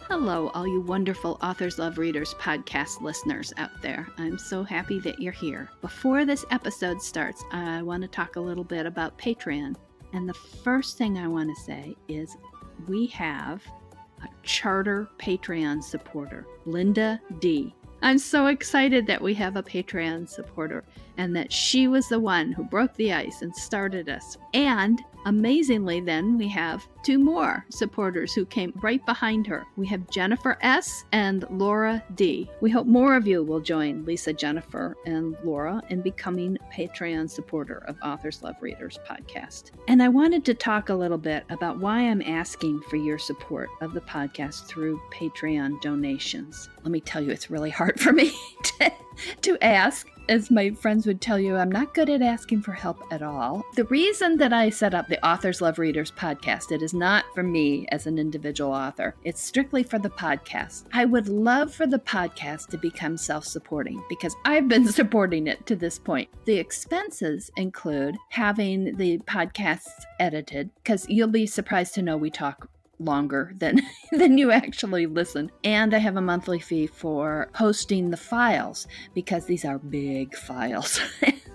Hello, all you wonderful Authors Love Readers podcast listeners out there. I'm so happy that you're here. Before this episode starts, I want to talk a little bit about Patreon. And the first thing I want to say is we have a charter Patreon supporter, Linda D. I'm so excited that we have a Patreon supporter and that she was the one who broke the ice and started us. And amazingly, then we have two more supporters who came right behind her. We have Jennifer S. and Laura D. We hope more of you will join Lisa, Jennifer, and Laura in becoming a Patreon supporter of Authors Love Readers podcast. And I wanted to talk a little bit about why I'm asking for your support of the podcast through Patreon donations. Let me tell you, it's really hard for me to ask. As my friends would tell you, I'm not good at asking for help at all. The reason that I set up the Authors Love Readers podcast, it is not for me as an individual author. It's strictly for the podcast. I would love for the podcast to become self-supporting because I've been supporting it to this point. The expenses include having the podcasts edited, because you'll be surprised to know we talk longer than you actually listen. And I have a monthly fee for hosting the files because these are big files.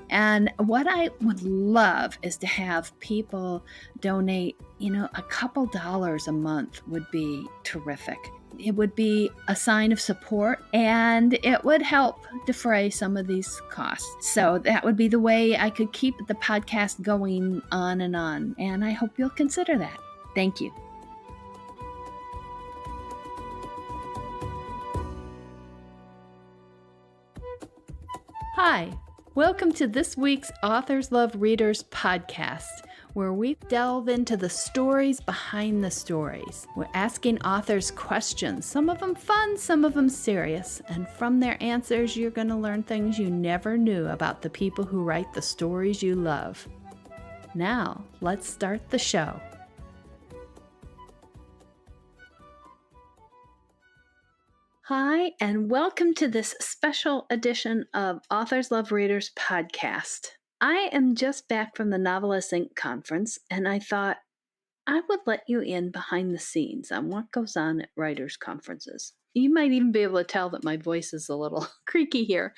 And what I would love is to have people donate, a couple dollars a month would be terrific. It would be a sign of support and it would help defray some of these costs. So that would be the way I could keep the podcast going on. And I hope you'll consider that. Thank you. Hi, welcome to this week's Authors Love Readers podcast, where we delve into the stories behind the stories. We're asking authors questions, some of them fun, some of them serious, and from their answers, you're going to learn things you never knew about the people who write the stories you love. Now, let's start the show. Hi, and welcome to this special edition of Authors Love Readers podcast. I am just back from the Novelists Inc. conference, and I thought I would let you in behind the scenes on what goes on at writers' conferences. You might even be able to tell that my voice is a little creaky here.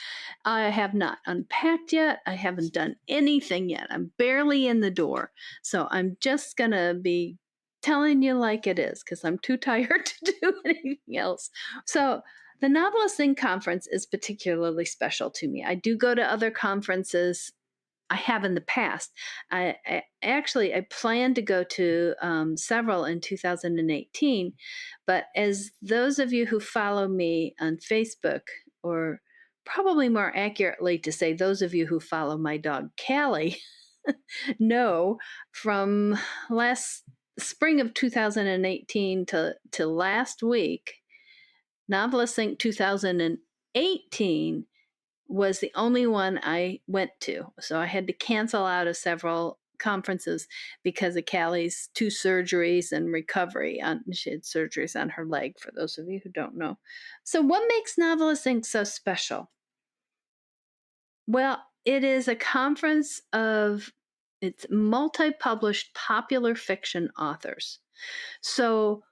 I have not unpacked yet. I haven't done anything yet. I'm barely in the door. So I'm just going to be telling you like it is because I'm too tired to do anything else. So the Novelists Inc. conference is particularly special to me. I do go to other conferences. I have in the past. I plan to go to several in 2018, but as those of you who follow me on Facebook, or probably more accurately to say those of you who follow my dog Callie, know from last spring of 2018 to last week, Novelists Inc. 2018 was the only one I went to. So I had to cancel out of several conferences because of Callie's 2 surgeries and recovery. She had surgeries on her leg, for those of you who don't know. So what makes Novelists Inc. so special? Well, it is a conference of it's multi-published popular fiction authors. So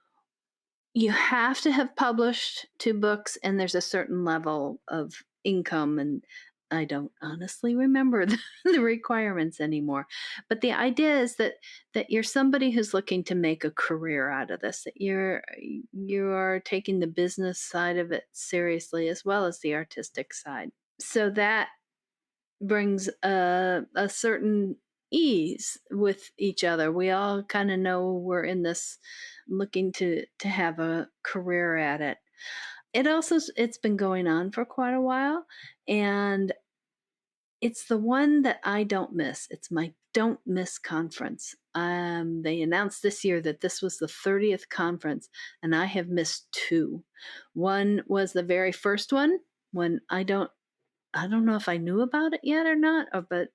you have to have published 2 books, and there's a certain level of income, and I don't honestly remember the requirements anymore. But the idea is that you're somebody who's looking to make a career out of this, that you are taking the business side of it seriously as well as the artistic side. So that brings a certain ease with each other. We all kind of know we're in this looking to have a career at it. It's been going on for quite a while, and it's the one that I don't miss. It's my don't miss conference. They announced this year that this was the 30th conference, and I have missed 2. One was the very first one when I don't know if I knew about it yet or not, but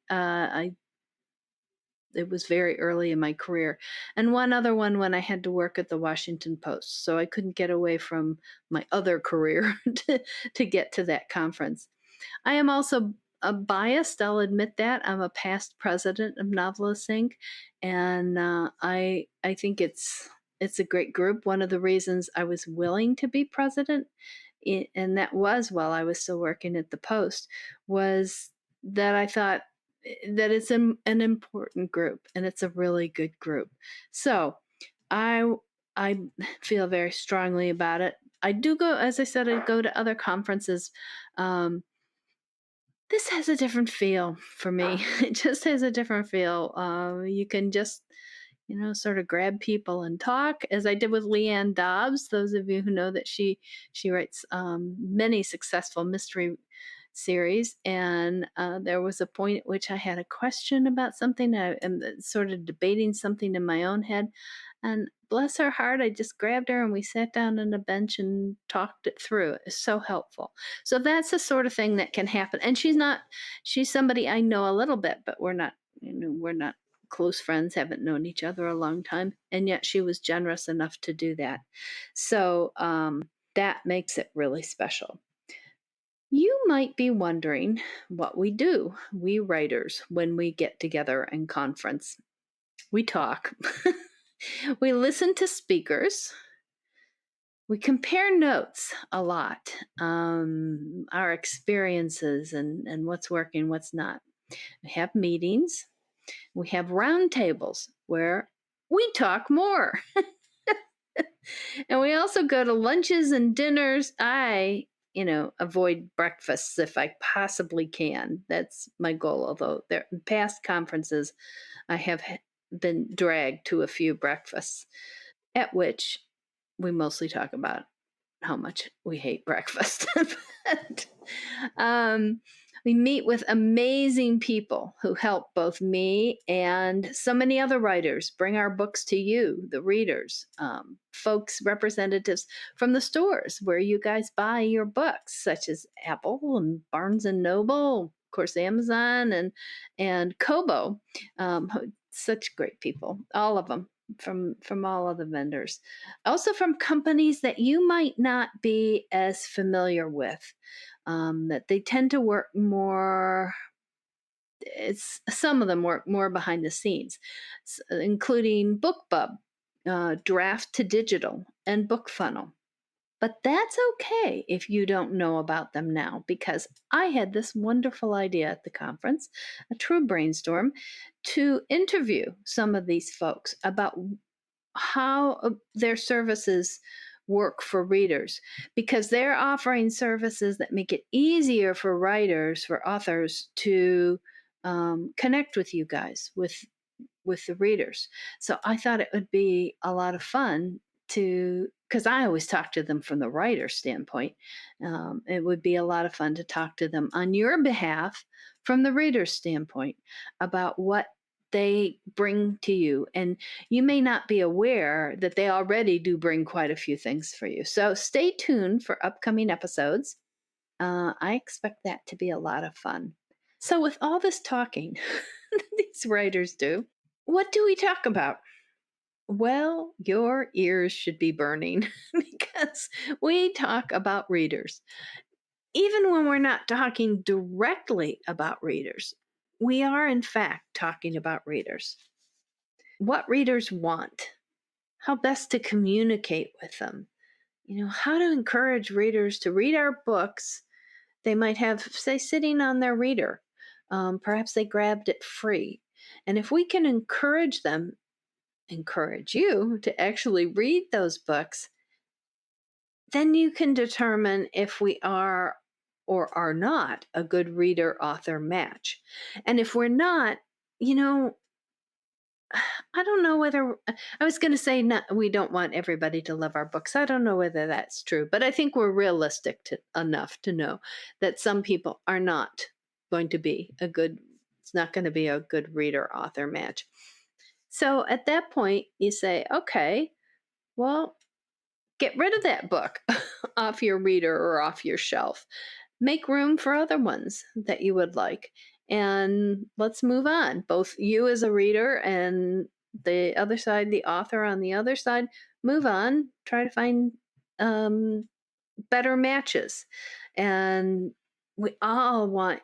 it was very early in my career. And one other one when I had to work at the Washington Post. So I couldn't get away from my other career to get to that conference. I am also biased, I'll admit that. I'm a past president of Novelists Inc. And I think it's it's a great group. One of the reasons I was willing to be president, and that was while I was still working at the Post, was that I thought that it's an important group and it's a really good group. So I I feel very strongly about it. I do go, as I said, I go to other conferences. Um, this has a different feel for me. It just has a different feel. You can just, sort of grab people and talk, as I did with Leanne Dobbs. Those of you who know that she writes many successful mystery series, and there was a point at which I had a question about something. I am sort of debating something in my own head, and bless her heart, I just grabbed her and we sat down on a bench and talked it through. It was so helpful. So that's the sort of thing that can happen. And she's somebody I know a little bit, but we're not close friends, haven't known each other a long time. And yet she was generous enough to do that. So that makes it really special. You might be wondering what we do, we writers, when we get together and conference. We talk. We listen to speakers. We compare notes a lot, our experiences and what's working, what's not. We have meetings. We have roundtables where we talk more. And we also go to lunches and dinners. I, avoid breakfasts if I possibly can. That's my goal. Although there in past conferences, I have been dragged to a few breakfasts at which we mostly talk about how much we hate breakfast. But, um, we meet with amazing people who help both me and so many other writers bring our books to you, the readers, folks, representatives from the stores where you guys buy your books, such as Apple and Barnes and Noble, of course, Amazon and Kobo. Such great people, all of them from all of the vendors, also from companies that you might not be as familiar with, that they tend to work more. It's some of them work more behind the scenes, including BookBub, Draft to Digital, and BookFunnel. But that's okay if you don't know about them now, because I had this wonderful idea at the conference, a true brainstorm, to interview some of these folks about how their services work for readers, because they're offering services that make it easier for writers, for authors to connect with you guys, with the readers. So I thought it would be a lot of fun to, because I always talk to them from the writer standpoint. It would be a lot of fun to talk to them on your behalf from the reader's standpoint about what they bring to you. And you may not be aware that they already do bring quite a few things for you. So stay tuned for upcoming episodes. I expect that to be a lot of fun. So, with all this talking these writers do, what do we talk about? Well, your ears should be burning because we talk about readers. Even when we're not talking directly about readers, we are in fact talking about readers. What readers want, how best to communicate with them, how to encourage readers to read our books they might have, say, sitting on their reader. Perhaps they grabbed it free. And if we can encourage them, encourage you to actually read those books, then you can determine if we are or are not a good reader author match. And if we're not, I don't know whether I was going to say not, we don't want everybody to love our books. I don't know whether that's true, but I think we're realistic enough to know that some people are not going to be it's not going to be a good reader author match. So at that point, you say, okay, well, get rid of that book off your reader or off your shelf. Make room for other ones that you would like. And let's move on. Both you as a reader and the other side, the author on the other side, move on. Try to find better matches. And we all want,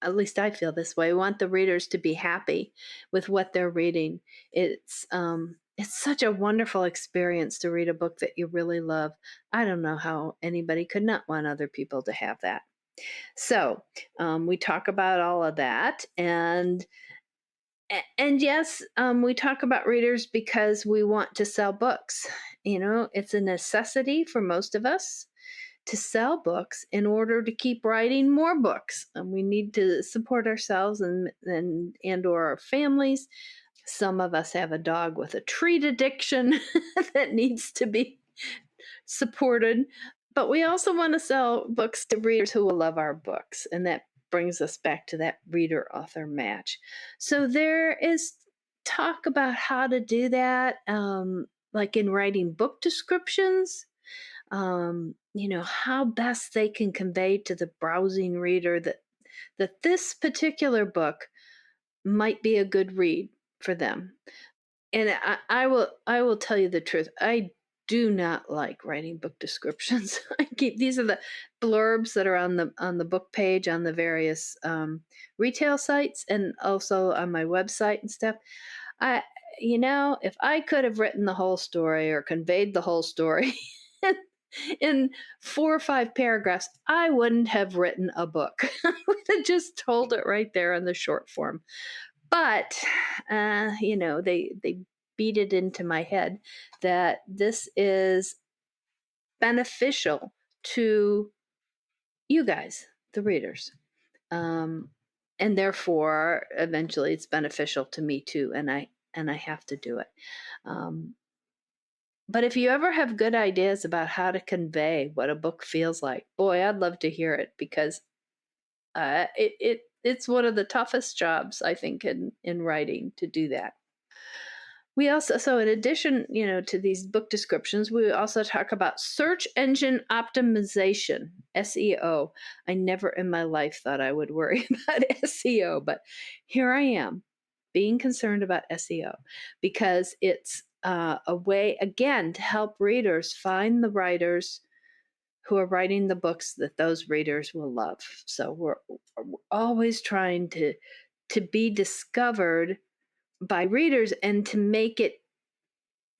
at least I feel this way, we want the readers to be happy with what they're reading. It's such a wonderful experience to read a book that you really love. I don't know how anybody could not want other people to have that. So, we talk about all of that, and yes, we talk about readers because we want to sell books. It's a necessity for most of us to sell books in order to keep writing more books. And we need to support ourselves and or our families. Some of us have a dog with a treat addiction that needs to be supported. But we also want to sell books to readers who will love our books. And that brings us back to that reader author match. So there is talk about how to do that, like in writing book descriptions, how best they can convey to the browsing reader that this particular book might be a good read for them. And I will tell you the truth. I do not like writing book descriptions. These are the blurbs that are on the book page on the various retail sites and also on my website and stuff. I if I could have written the whole story or conveyed the whole story in 4 or 5 paragraphs, I wouldn't have written a book. I would have just told it right there in the short form. But they beat it into my head that this is beneficial to you guys, the readers, um, and therefore, eventually, it's beneficial to me too, and I have to do it. Um, but if you ever have good ideas about how to convey what a book feels like, boy, I'd love to hear it because it's one of the toughest jobs I think in writing to do that. We also, so in addition, to these book descriptions, we also talk about search engine optimization, SEO. I never in my life thought I would worry about SEO, but here I am being concerned about SEO because it's a way, again, to help readers find the writers who are writing the books that those readers will love. So we're always trying to be discovered by readers and to make it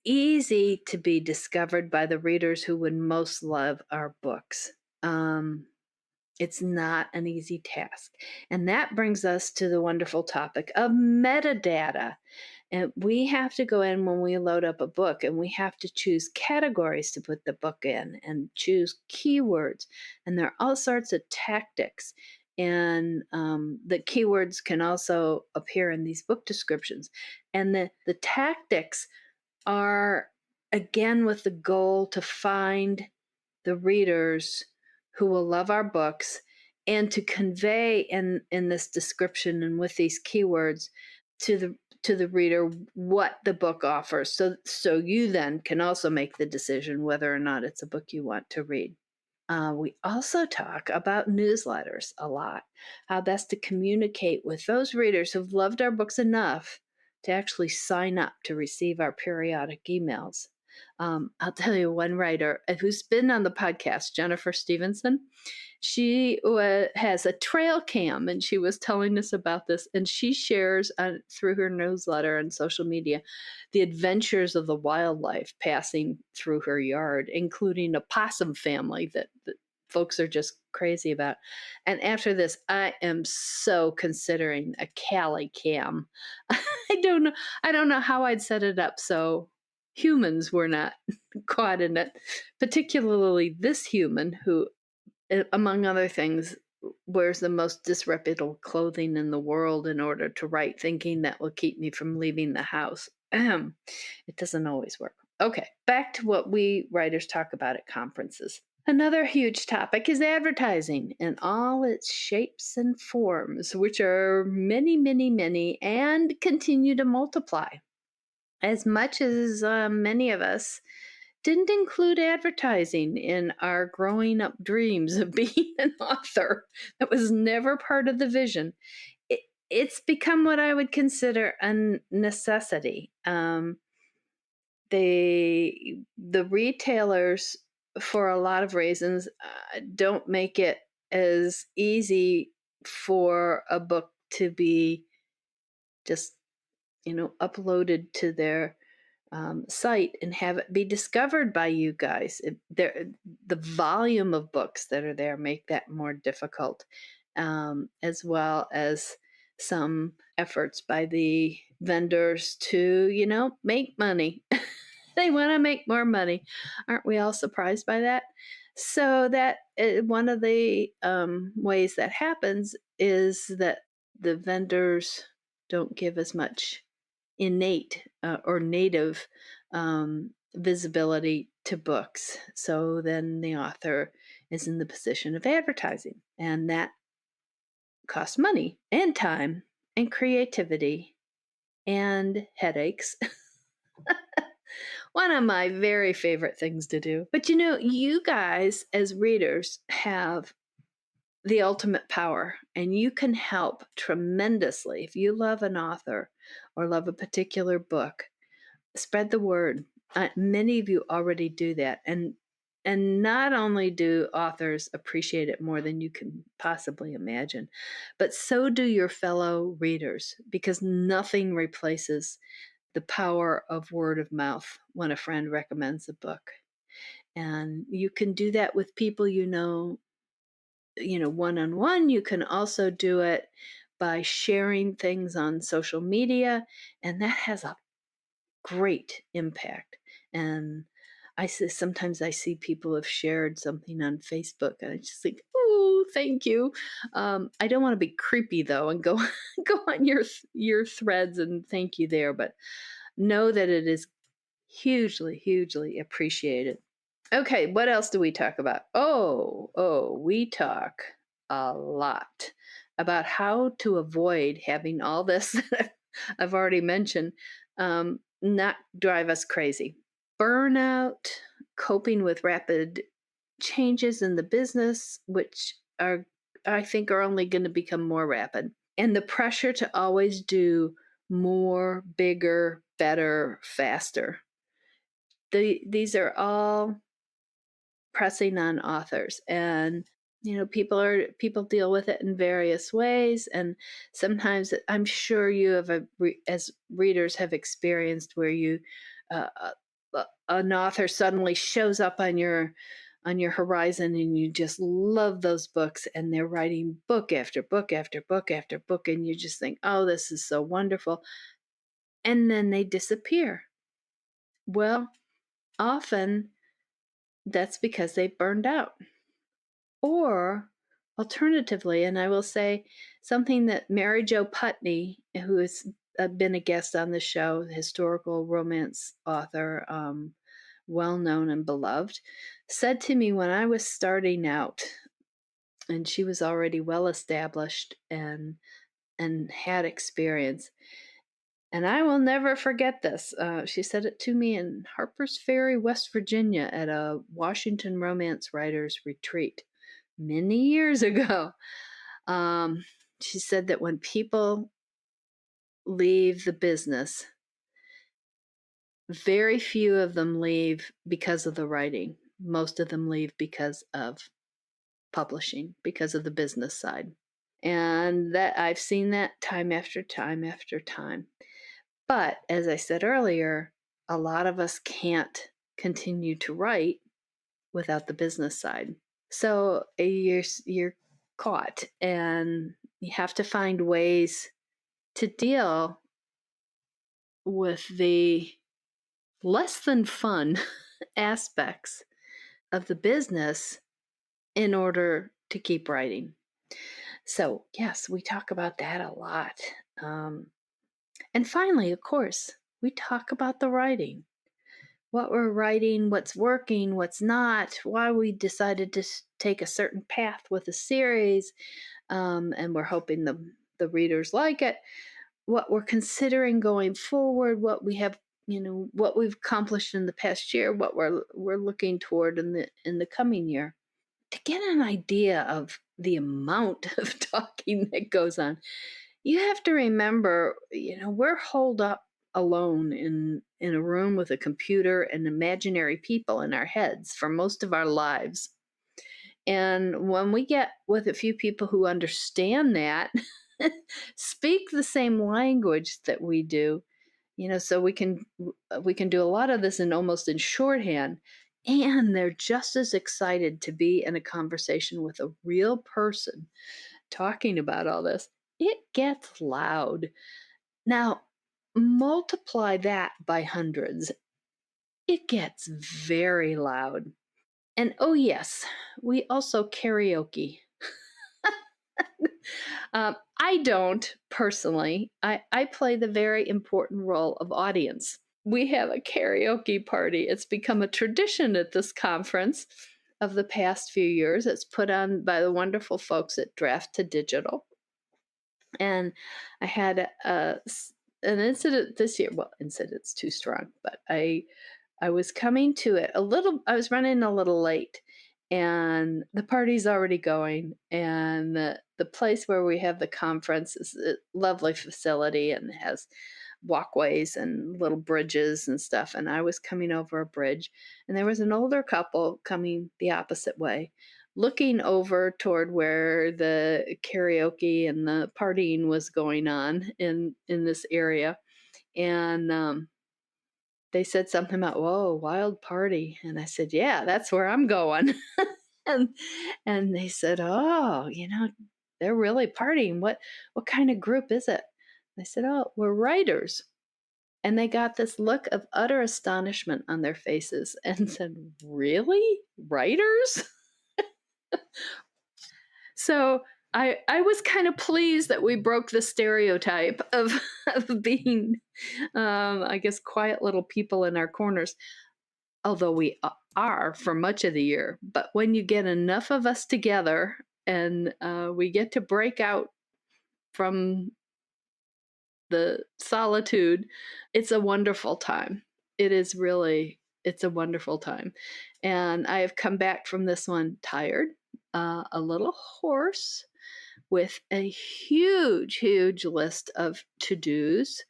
easy to be discovered by the readers who would most love our books. Um, it's not an easy task. And that brings us to the wonderful topic of metadata. And we have to go in when we load up a book and we have to choose categories to put the book in and choose keywords. And there are all sorts of tactics. And the keywords can also appear in these book descriptions. And the tactics are, again, with the goal to find the readers who will love our books and to convey in this description and with these keywords to the reader what the book offers, so you then can also make the decision whether or not it's a book you want to read. We also talk about newsletters a lot, how best to communicate with those readers who've loved our books enough to actually sign up to receive our periodic emails. I'll tell you one writer who's been on the podcast, Jennifer Stevenson. She has a trail cam, and she was telling us about this. And she shares through her newsletter and social media the adventures of the wildlife passing through her yard, including a possum family that folks are just crazy about. And after this, I am so considering a Cali cam. I don't know how I'd set it up so humans were not caught in it, particularly this human who, among other things, wears the most disreputable clothing in the world in order to write, thinking that will keep me from leaving the house. It doesn't always work. Okay, back to what we writers talk about at conferences. Another huge topic is advertising in all its shapes and forms, which are many, many, many, and continue to multiply. As much as many of us didn't include advertising in our growing up dreams of being an author, that was never part of the vision. It's become what I would consider a necessity. The retailers, for a lot of reasons, don't make it as easy for a book to be just uploaded to their site and have it be discovered by you guys. The volume of books that are there make that more difficult, as well as some efforts by the vendors to, make money. They want to make more money. Aren't we all surprised by that? So that one of the ways that happens is that the vendors don't give as much innate or native visibility to books. So then the author is in the position of advertising, and that costs money and time and creativity and headaches. One of my very favorite things to do. But you guys as readers have the ultimate power, and you can help tremendously. If you love an author or love a particular book, spread the word. Many of you already do that, and not only do authors appreciate it more than you can possibly imagine, but so do your fellow readers, because nothing replaces the power of word of mouth when a friend recommends a book. And you can do that with people one-on-one. You can also do it by sharing things on social media, and that has a great impact. And sometimes I see people have shared something on Facebook, and I just think, oh, thank you. I don't want to be creepy though and go go on your threads and thank you there, but know that it is hugely, hugely appreciated. Okay, what else do we talk about? We talk a lot about how to avoid having all this that I've already mentioned not drive us crazy. Burnout, coping with rapid changes in the business, which I think are only going to become more rapid, and the pressure to always do more, bigger, better, faster. These are all pressing on authors, and people deal with it in various ways, and sometimes I'm sure you have as readers have experienced where an author suddenly shows up on your horizon, and you just love those books, and they're writing book after book after book after book, and you just think, oh, this is so wonderful, and then they disappear. Well, often that's because they burned out. Or alternatively, and I will say something that Mary Jo Putney, who has been a guest on the show, historical romance author, well known and beloved, said to me when I was starting out, and she was already well established and had experience. And I will never forget this. She said it to me in Harpers Ferry, West Virginia, at a Washington romance writers retreat many years ago. She said that when people leave the business, very few of them leave because of the writing. Most of them leave because of publishing, because of the business side. And that I've seen that time after time after time. But as I said earlier, a lot of us can't continue to write without the business side. So you're caught, and you have to find ways to deal with the less than fun aspects of the business in order to keep writing. So yes, we talk about that a lot. And finally, of course, we talk about the writing. What we're writing, what's working, what's not, why we decided to take a certain path with a series, and we're hoping the readers like it, what we're considering going forward, what we have, what we've accomplished in the past year, what we're looking toward in the coming year. To get an idea of the amount of talking that goes on, you have to remember, we're holed up alone in a room with a computer and imaginary people in our heads for most of our lives. And when we get with a few people who understand that, speak the same language that we do, So we can do a lot of this almost in shorthand, and they're just as excited to be in a conversation with a real person talking about all this. It gets loud. Now, multiply that by hundreds. It gets very loud. And oh, yes, we also karaoke. I don't personally. I play the very important role of audience. We have a karaoke party. It's become a tradition at this conference of the past few years. It's put on by the wonderful folks at Draft to Digital. And I had an incident this year. Well, incident's too strong, but I was coming to it I was running a little late, and the party's already going, and the place where we have the conference is a lovely facility and has walkways and little bridges and stuff. And I was coming over a bridge, and there was an older couple coming the opposite way, looking over toward where the karaoke and the partying was going on in this area. And they said something about, "Whoa, wild party." And I said, "Yeah, that's where I'm going." and and they said, "Oh, they're really partying. What kind of group is it?" I said, "Oh, we're writers." And they got this look of utter astonishment on their faces and said, "Really? Writers?" So I was kind of pleased that we broke the stereotype of, of being, I guess, quiet little people in our corners, although we are for much of the year. But when you get enough of us together and we get to break out from the solitude, it's a wonderful time. It's a wonderful time. And I have come back from this one tired, a little hoarse, with a huge, huge list of to-dos.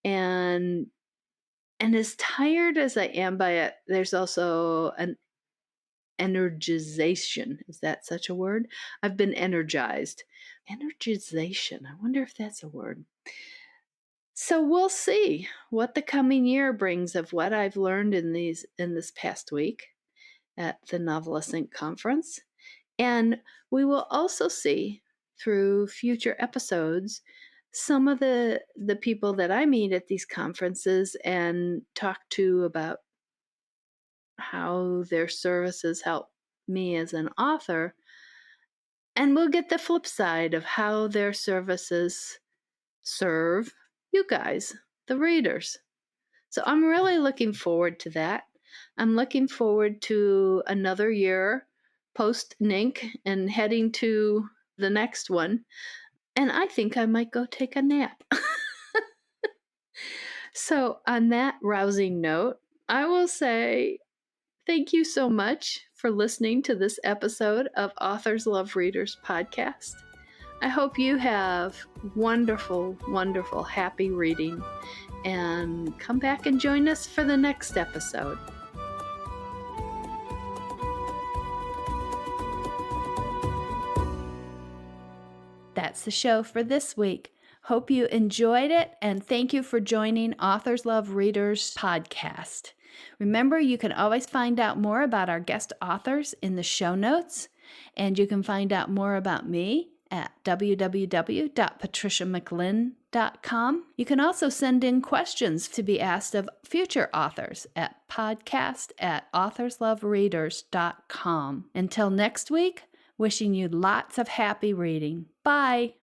And as tired as I am by it, there's also an energization. Is that such a word? I've been energized. Energization. I wonder if that's a word. So we'll see what the coming year brings of what I've learned in this past week at the Novelists Inc conference. And we will also see through future episodes some of the people that I meet at these conferences and talk to about how their services help me as an author. And we'll get the flip side of how their services serve you guys, the readers. So I'm really looking forward to that. I'm looking forward to another year post NINC and heading to the next one. And I think I might go take a nap. So, on that rousing note, I will say thank you so much for listening to this episode of Authors Love Readers podcast. I hope you have wonderful, wonderful, happy reading, and come back and join us for the next episode. That's the show for this week. Hope you enjoyed it, and thank you for joining Authors Love Readers podcast. Remember, you can always find out more about our guest authors in the show notes, and you can find out more about me at www.patriciamclinn.com. You can also send in questions to be asked of future authors at podcast@authorslovereaders.com. Until next week, wishing you lots of happy reading. Bye.